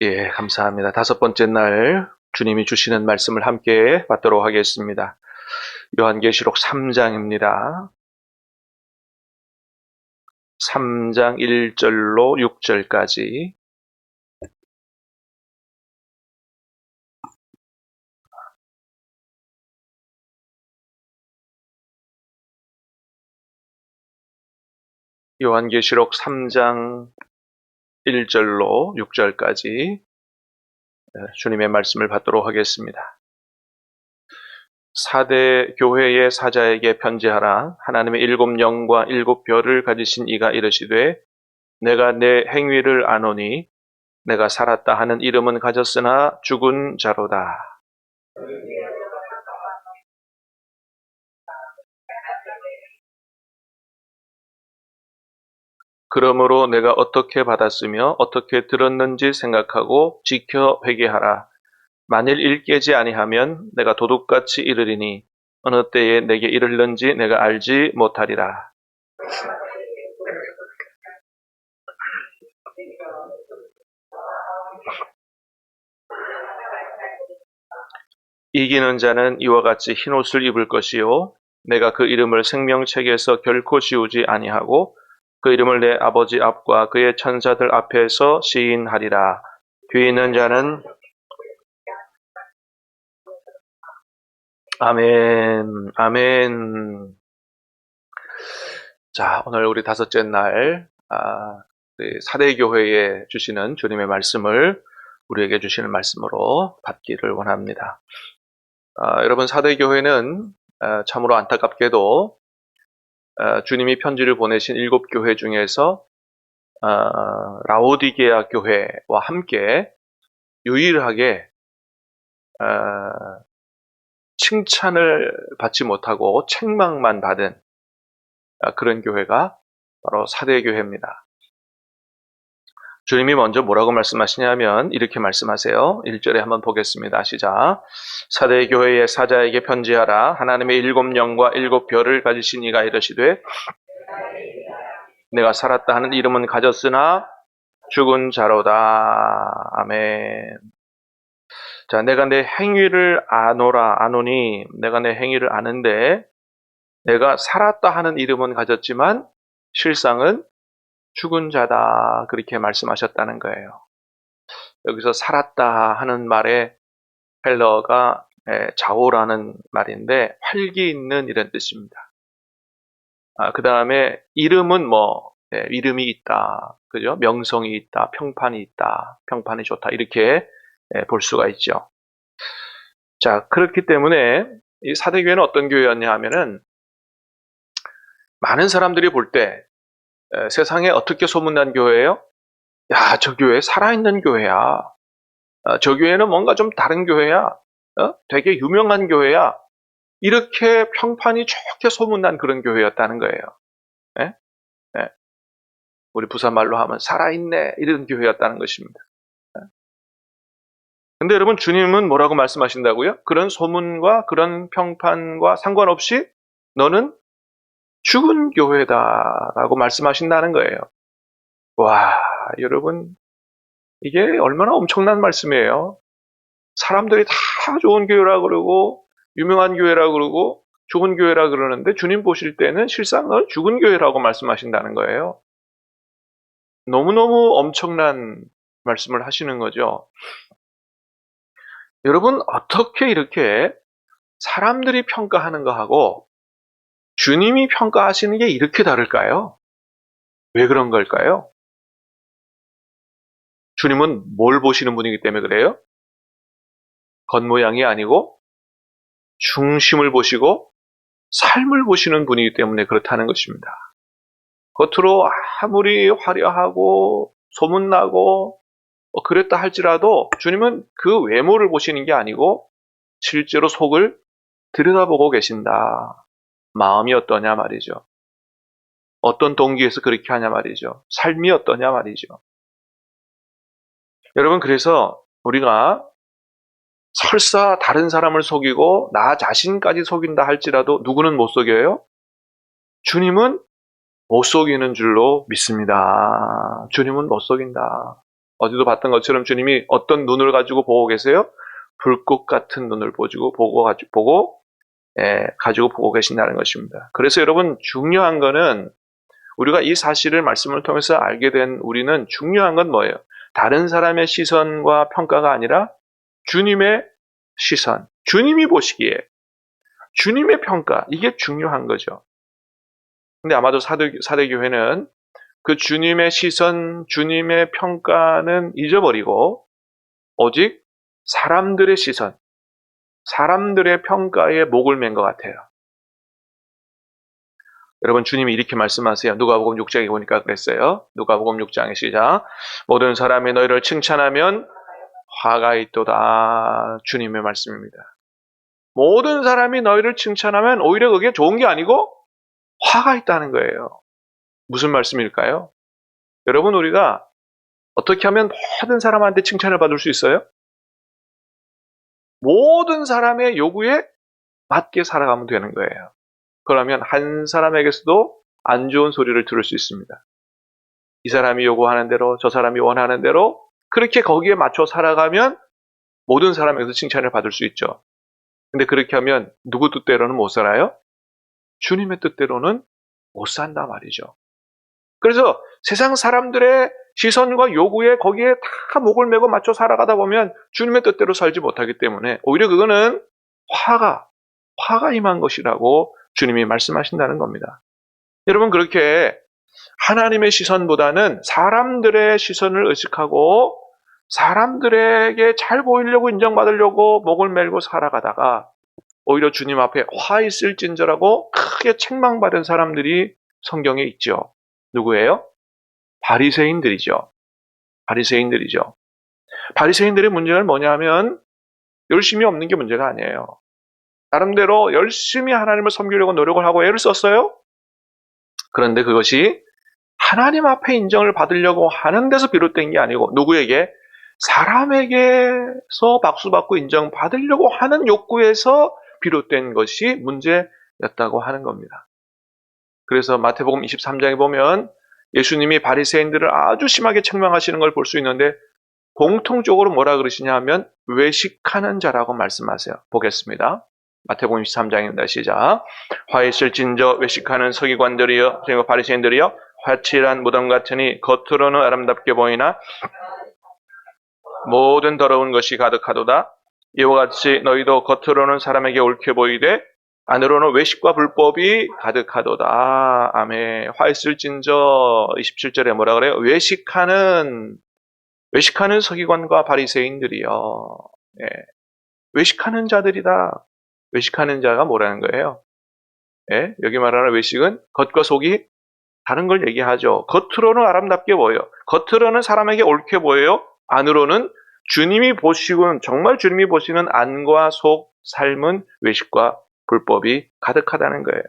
예, 감사합니다. 다섯 번째 날 주님이 주시는 말씀을 함께 받도록 하겠습니다. 요한계시록 3장입니다. 3장 1절로 6절까지. 요한계시록 3장 1절로 6절까지 주님의 말씀을 받도록 하겠습니다. 사대 교회의 사자에게 편지하라. 하나님의 일곱 영과 일곱 별을 가지신 이가 이르시되 내가 내 행위를 아노니 내가 살았다 하는 이름은 가졌으나 죽은 자로다. 그러므로 내가 어떻게 받았으며 어떻게 들었는지 생각하고 지켜 회개하라. 만일 일깨지 아니하면 내가 도둑같이 이르리니 어느 때에 내게 이르는지 내가 알지 못하리라. 이기는 자는 이와 같이 흰옷을 입을 것이요 내가 그 이름을 생명책에서 결코 지우지 아니하고 그 이름을 내 아버지 앞과 그의 천사들 앞에서 시인하리라. 뒤에 있는 자는 아멘, 아멘. 자, 오늘 우리 다섯째 날 사대교회에 주시는 주님의 말씀을 우리에게 주시는 말씀으로 받기를 원합니다. 여러분, 사대교회는 참으로 안타깝게도 주님이 편지를 보내신 7교회 중에서 라오디게아 교회와 함께 유일하게 칭찬을 받지 못하고 책망만 받은 그런 교회가 바로 사대교회입니다. 주님이 먼저 뭐라고 말씀하시냐면 이렇게 말씀하세요. 1절에 한번 보겠습니다. 시작. 사대교회의 사자에게 편지하라. 하나님의 일곱 영과 일곱 별을 가지신 이가 이르시되 내가 살았다 하는 이름은 가졌으나 죽은 자로다. 아멘. 자, 내가 내 행위를 아노니 내가 내 행위를 아는데 내가 살았다 하는 이름은 가졌지만 실상은 죽은 자다. 그렇게 말씀하셨다는 거예요. 여기서 살았다 하는 말의 헬러가 자오라는 말인데 활기 있는 이런 뜻입니다. 그 다음에 이름은 이름이 있다. 그죠? 명성이 있다. 평판이 있다. 평판이 좋다. 이렇게 볼 수가 있죠. 자, 그렇기 때문에 이 사대교회는 어떤 교회였냐 하면은 많은 사람들이 볼 때 세상에 어떻게 소문난 교회예요? 야, 저 교회 살아있는 교회야. 저 교회는 뭔가 좀 다른 교회야. 되게 유명한 교회야. 이렇게 평판이 좋게 소문난 그런 교회였다는 거예요. 예? 예. 우리 부산말로 하면 살아있네 이런 교회였다는 것입니다. 근데 여러분 주님은 뭐라고 말씀하신다고요? 그런 소문과 그런 평판과 상관없이 너는 죽은 교회다라고 말씀하신다는 거예요. 와, 여러분 이게 얼마나 엄청난 말씀이에요. 사람들이 다 좋은 교회라 그러고 유명한 교회라 그러고 좋은 교회라 그러는데 주님 보실 때는 실상 넌 죽은 교회라고 말씀하신다는 거예요. 너무너무 엄청난 말씀을 하시는 거죠. 여러분 어떻게 이렇게 사람들이 평가하는 거하고 주님이 평가하시는 게 이렇게 다를까요? 왜 그런 걸까요? 주님은 뭘 보시는 분이기 때문에 그래요? 겉모양이 아니고 중심을 보시고 삶을 보시는 분이기 때문에 그렇다는 것입니다. 겉으로 아무리 화려하고 소문나고 그랬다 할지라도 주님은 그 외모를 보시는 게 아니고 실제로 속을 들여다보고 계신다. 마음이 어떠냐 말이죠. 어떤 동기에서 그렇게 하냐 말이죠. 삶이 어떠냐 말이죠. 여러분 그래서 우리가 설사 다른 사람을 속이고 나 자신까지 속인다 할지라도 누구는 못 속여요? 주님은 못 속이는 줄로 믿습니다. 주님은 못 속인다. 어제도 봤던 것처럼 주님이 어떤 눈을 가지고 보고 계세요? 불꽃 같은 눈을 가지고 보고 계신다는 것입니다. 그래서 여러분, 중요한 거는 우리가 이 사실을 말씀을 통해서 알게 된 우리는 중요한 건 뭐예요? 다른 사람의 시선과 평가가 아니라 주님의 시선, 주님이 보시기에 주님의 평가, 이게 중요한 거죠. 근데 아마도 사대교회는 그 주님의 시선, 주님의 평가는 잊어버리고 오직 사람들의 시선, 사람들의 평가에 목을 맨 것 같아요. 여러분, 주님이 이렇게 말씀하세요. 누가복음 6장에 보니까 그랬어요. 누가복음 6장의 시작. 모든 사람이 너희를 칭찬하면 화가 있도다. 주님의 말씀입니다. 모든 사람이 너희를 칭찬하면 오히려 그게 좋은 게 아니고 화가 있다는 거예요. 무슨 말씀일까요? 여러분, 우리가 어떻게 하면 모든 사람한테 칭찬을 받을 수 있어요? 모든 사람의 요구에 맞게 살아가면 되는 거예요. 그러면 한 사람에게서도 안 좋은 소리를 들을 수 있습니다. 이 사람이 요구하는 대로, 저 사람이 원하는 대로 그렇게 거기에 맞춰 살아가면 모든 사람에게서 칭찬을 받을 수 있죠. 근데 그렇게 하면 누구 뜻대로는 못 살아요? 주님의 뜻대로는 못 산다 말이죠. 그래서 세상 사람들의 시선과 요구에 거기에 다 목을 메고 맞춰 살아가다 보면 주님의 뜻대로 살지 못하기 때문에 오히려 그거는 화가 임한 것이라고 주님이 말씀하신다는 겁니다. 여러분, 그렇게 하나님의 시선보다는 사람들의 시선을 의식하고 사람들에게 잘 보이려고 인정받으려고 목을 메고 살아가다가 오히려 주님 앞에 화 있을진저라고 크게 책망받은 사람들이 성경에 있죠. 누구예요? 바리새인들이죠. 바리새인들의 문제는 뭐냐면 열심이 없는 게 문제가 아니에요. 나름대로 열심히 하나님을 섬기려고 노력을 하고 애를 썼어요. 그런데 그것이 하나님 앞에 인정을 받으려고 하는 데서 비롯된 게 아니고 누구에게? 사람에게서 박수받고 인정받으려고 하는 욕구에서 비롯된 것이 문제였다고 하는 겁니다. 그래서 마태복음 23장에 보면 예수님이 바리새인들을 아주 심하게 책망하시는 걸 볼 수 있는데 공통적으로 뭐라 그러시냐 하면 외식하는 자라고 말씀하세요. 보겠습니다. 마태복음 23장입니다. 시작. 화 있을진저 외식하는 서기관들이여, 그리고 바리새인들이여, 화칠한 무덤 같으니 겉으로는 아름답게 보이나 모든 더러운 것이 가득하도다. 이와 같이 너희도 겉으로는 사람에게 옳게 보이되 안으로는 외식과 불법이 가득하도다. 아멘. 화 있을진저 27절에 뭐라 그래요? 외식하는 서기관과 바리새인들이요. 예. 외식하는 자들이다. 외식하는 자가 뭐라는 거예요? 예? 여기 말하는 외식은 겉과 속이 다른 걸 얘기하죠. 겉으로는 아름답게 보여요. 겉으로는 사람에게 옳게 보여요. 안으로는 정말 주님이 보시는 안과 속 삶은 외식과 불법이 가득하다는 거예요.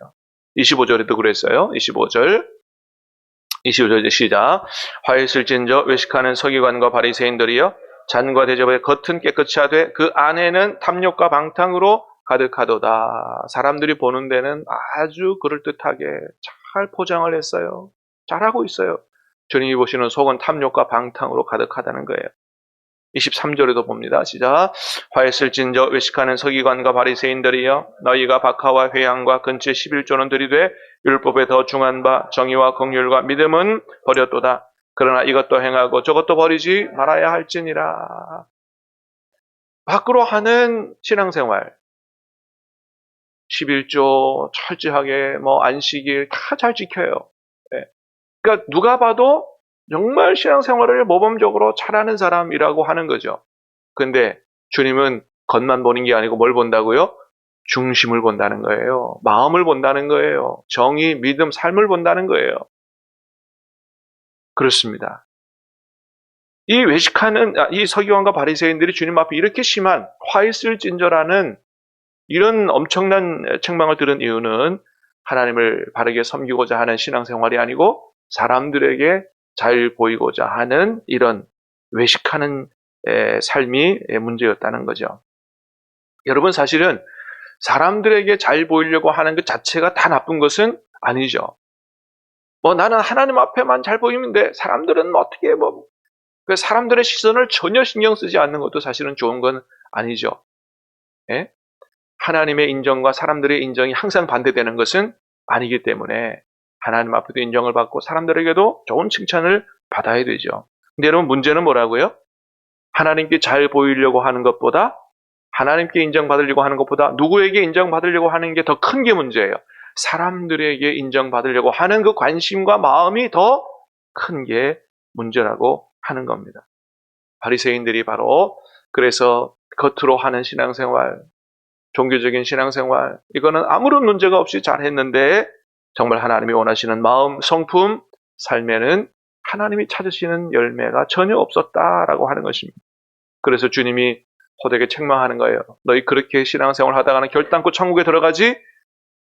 25절에도 그랬어요. 25절 이제 시작. 화 있을진저 외식하는 서기관과 바리새인들이여, 잔과 대접의 겉은 깨끗이 하되 그 안에는 탐욕과 방탕으로 가득하도다. 사람들이 보는 데는 아주 그럴듯하게 잘 포장을 했어요. 잘하고 있어요. 주님이 보시는 속은 탐욕과 방탕으로 가득하다는 거예요. 23절에도 봅니다. 시작. 화 있을진저 외식하는 서기관과 바리새인들이여, 너희가 박하와 회향과 근처 11조는 들이되 율법에 더 중한 바 정의와 긍휼과 믿음은 버렸도다. 그러나 이것도 행하고 저것도 버리지 말아야 할지니라. 밖으로 하는 신앙생활, 11조 철저하게 안식일 다 잘 지켜요. 네. 그러니까 누가 봐도 정말 신앙생활을 모범적으로 잘하는 사람이라고 하는 거죠. 근데 주님은 겉만 보는 게 아니고 뭘 본다고요? 중심을 본다는 거예요. 마음을 본다는 거예요. 정의, 믿음, 삶을 본다는 거예요. 그렇습니다. 이 서기관과 바리새인들이 주님 앞에 이렇게 심한 화 있을진저라는 이런 엄청난 책망을 들은 이유는 하나님을 바르게 섬기고자 하는 신앙생활이 아니고 사람들에게 잘 보이고자 하는 이런 외식하는 삶이 문제였다는 거죠. 여러분, 사실은 사람들에게 잘 보이려고 하는 것 자체가 다 나쁜 것은 아니죠. 나는 하나님 앞에만 잘 보이면 돼. 사람들은 어떻게 그 사람들의 시선을 전혀 신경 쓰지 않는 것도 사실은 좋은 건 아니죠. 예? 하나님의 인정과 사람들의 인정이 항상 반대되는 것은 아니기 때문에 하나님 앞에도 인정을 받고 사람들에게도 좋은 칭찬을 받아야 되죠. 근데 여러분 문제는 뭐라고요? 하나님께 잘 보이려고 하는 것보다 하나님께 인정받으려고 하는 것보다 누구에게 인정받으려고 하는 게 더 큰 게 문제예요. 사람들에게 인정받으려고 하는 그 관심과 마음이 더 큰 게 문제라고 하는 겁니다. 바리새인들이 바로 그래서 겉으로 하는 신앙생활, 종교적인 신앙생활, 이거는 아무런 문제가 없이 잘했는데 정말 하나님이 원하시는 마음, 성품, 삶에는 하나님이 찾으시는 열매가 전혀 없었다라고 하는 것입니다. 그래서 주님이 호되게 책망하는 거예요. 너희 그렇게 신앙생활 하다가는 결단코 천국에 들어가지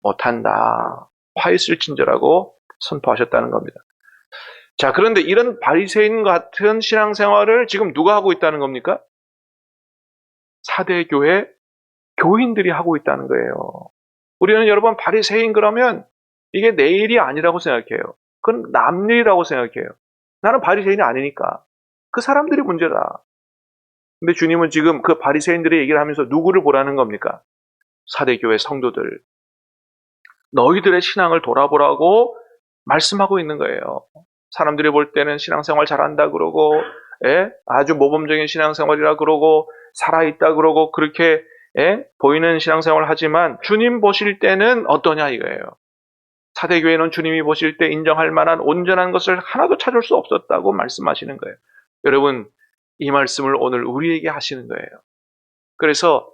못한다. 화 있을진저라고 선포하셨다는 겁니다. 자, 그런데 이런 바리새인 같은 신앙생활을 지금 누가 하고 있다는 겁니까? 사대교회 교인들이 하고 있다는 거예요. 우리는 여러분 바리새인 그러면 이게 내 일이 아니라고 생각해요. 그건 남 일이라고 생각해요. 나는 바리새인이 아니니까. 그 사람들이 문제다. 근데 주님은 지금 그 바리새인들의 얘기를 하면서 누구를 보라는 겁니까? 사대교회 성도들. 너희들의 신앙을 돌아보라고 말씀하고 있는 거예요. 사람들이 볼 때는 신앙생활 잘한다 그러고, 아주 모범적인 신앙생활이라 그러고, 살아있다 그러고, 그렇게 보이는 신앙생활을 하지만 주님 보실 때는 어떠냐 이거예요. 사대교회는 주님이 보실 때 인정할 만한 온전한 것을 하나도 찾을 수 없었다고 말씀하시는 거예요. 여러분, 이 말씀을 오늘 우리에게 하시는 거예요. 그래서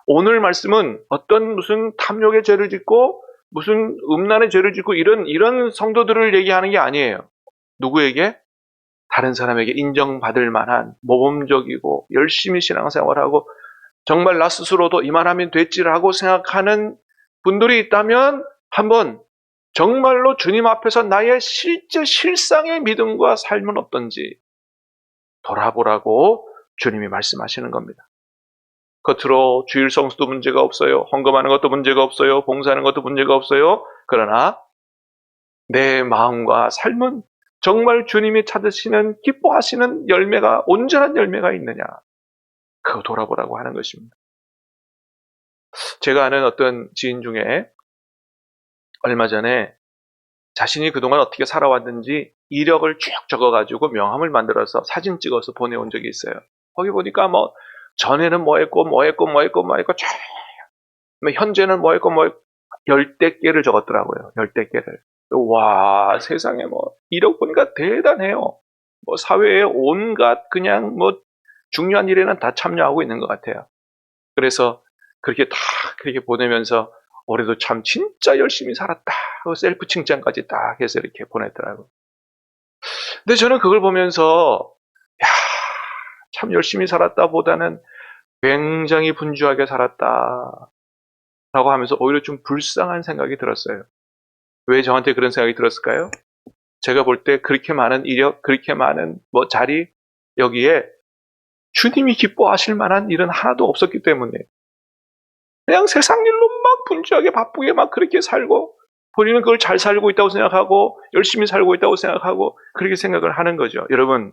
오늘 말씀은 어떤 무슨 탐욕의 죄를 짓고 무슨 음란의 죄를 짓고 이런 성도들을 얘기하는 게 아니에요. 누구에게? 다른 사람에게 인정받을 만한 모범적이고 열심히 신앙생활하고 정말 나 스스로도 이만하면 됐지라고 생각하는 분들이 있다면 한번 정말로 주님 앞에서 나의 실제 실상의 믿음과 삶은 어떤지 돌아보라고 주님이 말씀하시는 겁니다. 겉으로 주일 성수도 문제가 없어요. 헌금하는 것도 문제가 없어요. 봉사하는 것도 문제가 없어요. 그러나 내 마음과 삶은 정말 주님이 찾으시는 기뻐하시는 열매가 온전한 열매가 있느냐. 그거 돌아보라고 하는 것입니다. 제가 아는 어떤 지인 중에 얼마 전에 자신이 그동안 어떻게 살아왔는지 이력을 쭉 적어가지고 명함을 만들어서 사진 찍어서 보내온 적이 있어요. 거기 보니까 전에는 뭐 했고 쭉 현재는 뭐 했고 열대 개를 적었더라고요. 열대 개를. 와, 세상에 이력 보니까 대단해요. 사회에 온갖 그냥 중요한 일에는 다 참여하고 있는 것 같아요. 그래서 그렇게 보내면서 올해도 참 진짜 열심히 살았다 하고 셀프 칭찬까지 딱 해서 이렇게 보냈더라고요. 근데 저는 그걸 보면서 참 열심히 살았다 보다는 굉장히 분주하게 살았다 라고 하면서 오히려 좀 불쌍한 생각이 들었어요. 왜 저한테 그런 생각이 들었을까요? 제가 볼 때 그렇게 많은 이력, 그렇게 많은 자리, 여기에 주님이 기뻐하실 만한 일은 하나도 없었기 때문에 그냥 세상 일로 막 분주하게 바쁘게 막 그렇게 살고 본인은 그걸 잘 살고 있다고 생각하고 열심히 살고 있다고 생각하고 그렇게 생각을 하는 거죠. 여러분,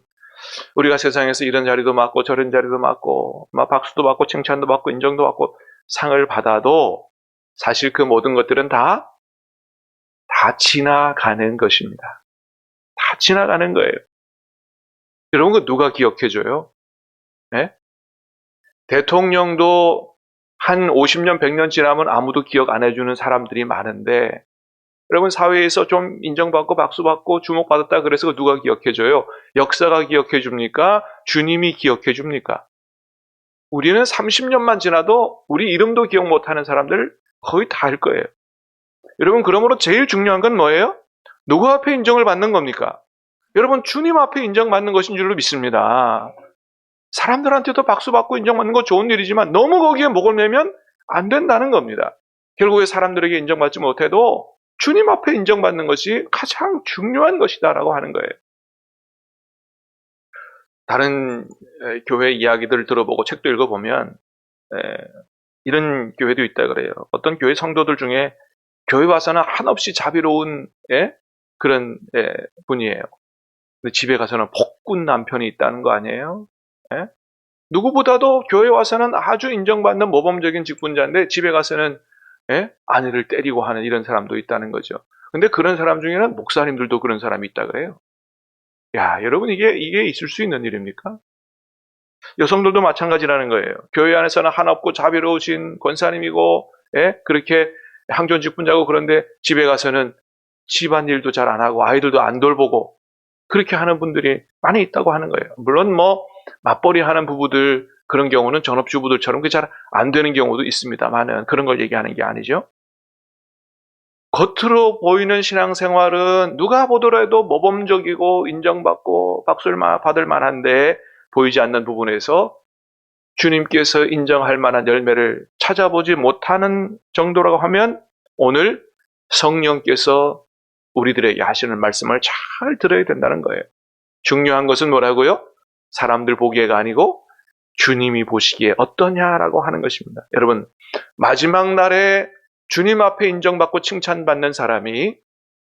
우리가 세상에서 이런 자리도 맡고 저런 자리도 맡고 막 박수도 받고 칭찬도 받고 인정도 받고 상을 받아도 사실 그 모든 것들은 다 지나가는 것입니다. 다 지나가는 거예요. 여러분, 그 누가 기억해줘요? 네? 대통령도 한 50년, 100년 지나면 아무도 기억 안 해주는 사람들이 많은데 여러분, 사회에서 좀 인정받고 박수받고 주목받았다 그래서 누가 기억해줘요? 역사가 기억해줍니까? 주님이 기억해줍니까? 우리는 30년만 지나도 우리 이름도 기억 못하는 사람들 거의 다 알 거예요. 여러분, 그러므로 제일 중요한 건 뭐예요? 누구 앞에 인정을 받는 겁니까? 여러분, 주님 앞에 인정받는 것인 줄로 믿습니다. 사람들한테도 박수받고 인정받는 거 좋은 일이지만 너무 거기에 목을 매면 안 된다는 겁니다. 결국에 사람들에게 인정받지 못해도 주님 앞에 인정받는 것이 가장 중요한 것이다라고 하는 거예요. 다른 교회 이야기들을 들어보고 책도 읽어보면 이런 교회도 있다 그래요. 어떤 교회 성도들 중에 교회 와서는 한없이 자비로운 그런 분이에요. 근데 집에 가서는 직군 남편이 있다는 거 아니에요? 예? 누구보다도 교회 와서는 아주 인정받는 모범적인 직분자인데 집에 가서는 아내를 때리고 하는 이런 사람도 있다는 거죠. 근데 그런 사람 중에는 목사님들도 그런 사람이 있다 그래요. 야, 여러분 이게 있을 수 있는 일입니까? 여성들도 마찬가지라는 거예요. 교회 안에서는 한없고 자비로우신 권사님이고 그렇게 항존 직분자고 그런데 집에 가서는 집안일도 잘 안 하고 아이들도 안 돌보고 그렇게 하는 분들이 많이 있다고 하는 거예요. 물론 맞벌이 하는 부부들 그런 경우는 전업주부들처럼 그게 잘 안 되는 경우도 있습니다만은 그런 걸 얘기하는 게 아니죠. 겉으로 보이는 신앙생활은 누가 보더라도 모범적이고 인정받고 박수를 받을 만한데 보이지 않는 부분에서 주님께서 인정할 만한 열매를 찾아보지 못하는 정도라고 하면 오늘 성령께서 우리들에게 하시는 말씀을 잘 들어야 된다는 거예요. 중요한 것은 뭐라고요? 사람들 보기에가 아니고 주님이 보시기에 어떠냐라고 하는 것입니다. 여러분, 마지막 날에 주님 앞에 인정받고 칭찬받는 사람이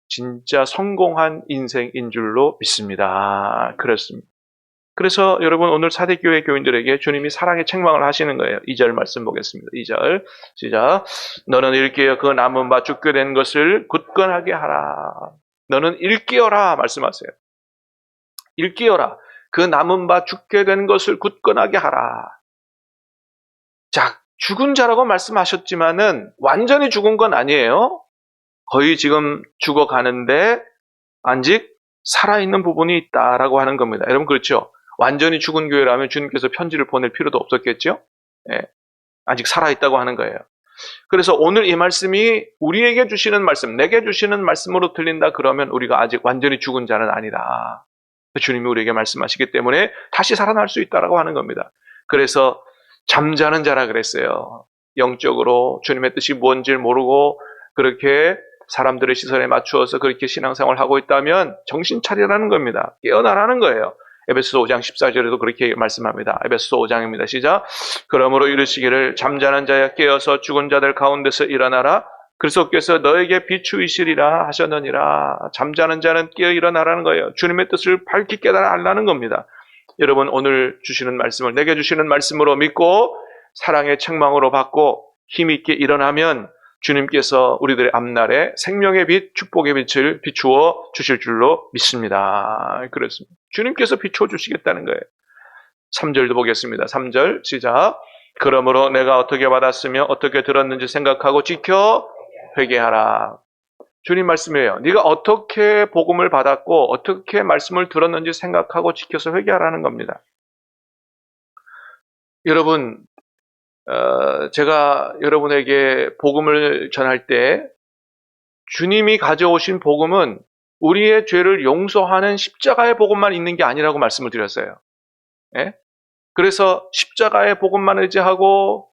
진짜 성공한 인생인 줄로 믿습니다. 그렇습니다. 그래서 여러분 오늘 사대교회 교인들에게 주님이 사랑의 책망을 하시는 거예요. 2절 말씀 보겠습니다. 2절 시작. 너는 일깨어 그 남은 바 죽게 된 것을 굳건하게 하라. 너는 일깨어라 말씀하세요. 일깨어라. 그 남은 바 죽게 된 것을 굳건하게 하라. 자, 죽은 자라고 말씀하셨지만은 완전히 죽은 건 아니에요. 거의 지금 죽어가는데 아직 살아있는 부분이 있다라고 하는 겁니다. 여러분 그렇죠? 완전히 죽은 교회라면 주님께서 편지를 보낼 필요도 없었겠죠? 아직 살아있다고 하는 거예요. 그래서 오늘 이 말씀이 우리에게 주시는 말씀, 내게 주시는 말씀으로 들린다 그러면 우리가 아직 완전히 죽은 자는 아니다. 주님이 우리에게 말씀하시기 때문에 다시 살아날 수 있다라고 하는 겁니다. 그래서 잠자는 자라 그랬어요. 영적으로 주님의 뜻이 뭔지를 모르고 그렇게 사람들의 시선에 맞추어서 그렇게 신앙생활을 하고 있다면 정신 차리라는 겁니다. 깨어나라는 거예요. 에베소서 5장 14절에도 그렇게 말씀합니다. 에베소서 5장입니다. 시작. 그러므로 이르시기를 잠자는 자야 깨어서 죽은 자들 가운데서 일어나라. 그리스도께서 너에게 비추이시리라 하셨느니라. 잠자는 자는 깨어 일어나라는 거예요. 주님의 뜻을 밝히 깨달아 알라는 겁니다. 여러분 오늘 주시는 말씀을 내게 주시는 말씀으로 믿고 사랑의 책망으로 받고 힘있게 일어나면 주님께서 우리들의 앞날에 생명의 빛, 축복의 빛을 비추어 주실 줄로 믿습니다. 그렇습니다. 주님께서 비추어 주시겠다는 거예요. 3절도 보겠습니다. 3절 시작. 그러므로 내가 어떻게 받았으며 어떻게 들었는지 생각하고 지켜 회개하라. 주님 말씀이에요. 네가 어떻게 복음을 받았고 어떻게 말씀을 들었는지 생각하고 지켜서 회개하라는 겁니다. 여러분 제가 여러분에게 복음을 전할 때 주님이 가져오신 복음은 우리의 죄를 용서하는 십자가의 복음만 있는 게 아니라고 말씀을 드렸어요. 그래서 십자가의 복음만 의지하고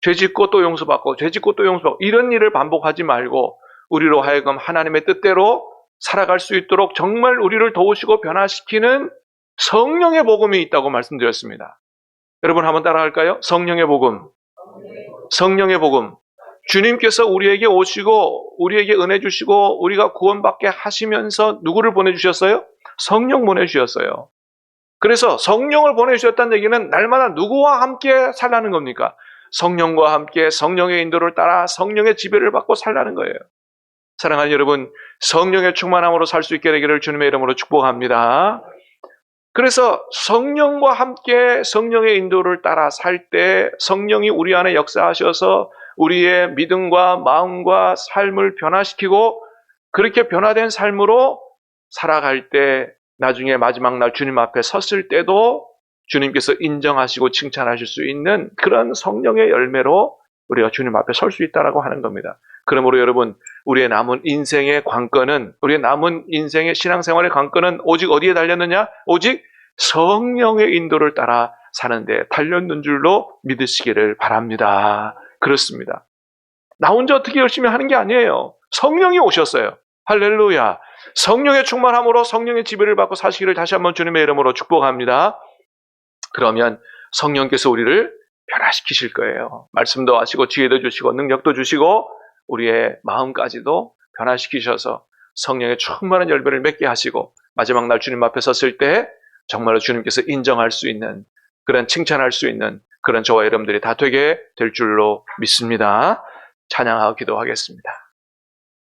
죄짓고 또 용서받고 죄짓고 또 용서받고 이런 일을 반복하지 말고 우리로 하여금 하나님의 뜻대로 살아갈 수 있도록 정말 우리를 도우시고 변화시키는 성령의 복음이 있다고 말씀드렸습니다. 여러분 한번 따라할까요? 성령의 복음. 성령의 복음. 주님께서 우리에게 오시고 우리에게 은혜 주시고 우리가 구원받게 하시면서 누구를 보내주셨어요? 성령 보내주셨어요. 그래서 성령을 보내주셨다는 얘기는 날마다 누구와 함께 살라는 겁니까? 성령과 함께 성령의 인도를 따라 성령의 지배를 받고 살라는 거예요. 사랑하는 여러분, 성령의 충만함으로 살 수 있게 되기를 주님의 이름으로 축복합니다. 그래서 성령과 함께 성령의 인도를 따라 살 때 성령이 우리 안에 역사하셔서 우리의 믿음과 마음과 삶을 변화시키고 그렇게 변화된 삶으로 살아갈 때 나중에 마지막 날 주님 앞에 섰을 때도 주님께서 인정하시고 칭찬하실 수 있는 그런 성령의 열매로 우리가 주님 앞에 설 수 있다라고 하는 겁니다. 그러므로 여러분 우리의 남은 인생의 관건은 우리의 남은 인생의 신앙생활의 관건은 오직 어디에 달렸느냐? 오직 성령의 인도를 따라 사는데 달렸는 줄로 믿으시기를 바랍니다. 그렇습니다. 나 혼자 어떻게 열심히 하는 게 아니에요. 성령이 오셨어요. 할렐루야. 성령의 충만함으로 성령의 지배를 받고 사시기를 다시 한번 주님의 이름으로 축복합니다. 그러면 성령께서 우리를 변화시키실 거예요. 말씀도 하시고 지혜도 주시고 능력도 주시고 우리의 마음까지도 변화시키셔서 성령의 충만한 열매를 맺게 하시고 마지막 날 주님 앞에 섰을 때 정말로 주님께서 인정할 수 있는, 그런 칭찬할 수 있는 그런 저와 여러분들이 다 되게 될 줄로 믿습니다. 찬양하고 기도하겠습니다.